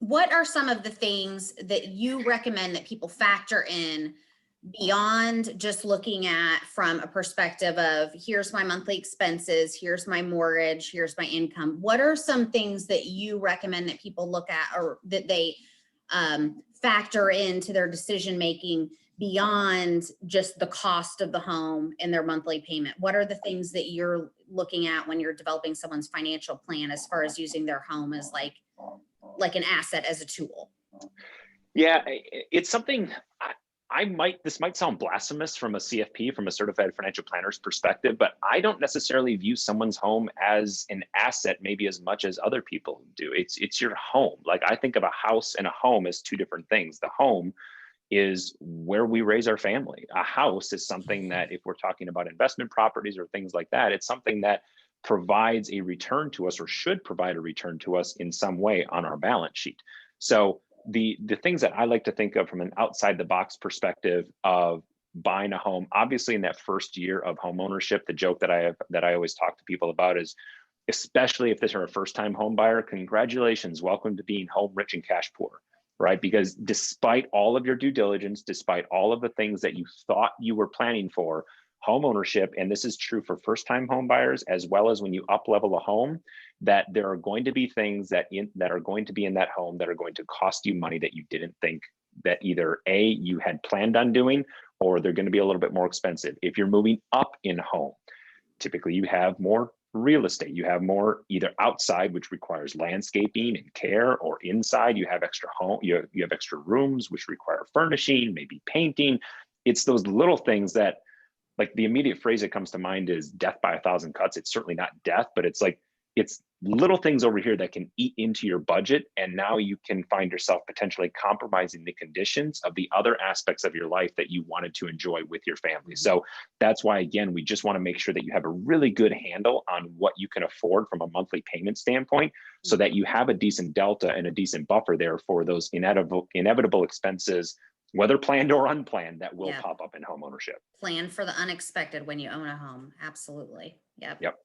what are some of the things that you recommend that people factor in beyond just looking at from a perspective of here's my monthly expenses, here's my mortgage, here's my income? What are some things that you recommend that people look at or that they factor into their decision making beyond just the cost of the home and their monthly payment? What are the things that you're looking at when you're developing someone's financial plan as far as using their home as like an asset, as a tool? Yeah, it's something this might sound blasphemous from a CFP, from a certified financial planner's perspective, but I don't necessarily view someone's home as an asset maybe as much as other people do. It's your home. Like, I think of a house and a home as two different things. The home is where we raise our family. A house is something that, if we're talking about investment properties or things like that, it's something that provides a return to us, or should provide a return to us in some way on our balance sheet. So the things that I like to think of from an outside the box perspective of buying a home, obviously in that first year of home ownership, the joke that I always talk to people about is, especially if this are a first time home buyer, congratulations, welcome to being home rich and cash poor, right? Because despite all of your due diligence, despite all of the things that you thought you were planning for, home ownership, and this is true for first time home buyers as well as when you up level a home, that there are going to be things that are going to be in that home that are going to cost you money that you didn't think that either A, you had planned on doing, or they're going to be a little bit more expensive. If you're moving up in home, typically you have more real estate, you have more either outside, which requires landscaping and care, or inside you have extra home, you have extra rooms which require furnishing, maybe painting. It's those little things that, like, the immediate phrase that comes to mind is death by a thousand cuts. It's certainly not death, but it's like, it's little things over here that can eat into your budget. And now you can find yourself potentially compromising the conditions of the other aspects of your life that you wanted to enjoy with your family. So that's why, again, we just want to make sure that you have a really good handle on what you can afford from a monthly payment standpoint, so that you have a decent delta and a decent buffer there for those inevitable expenses, whether planned or unplanned, that will pop up in home ownership. Plan for the unexpected when you own a home. Absolutely. Yep. Yep.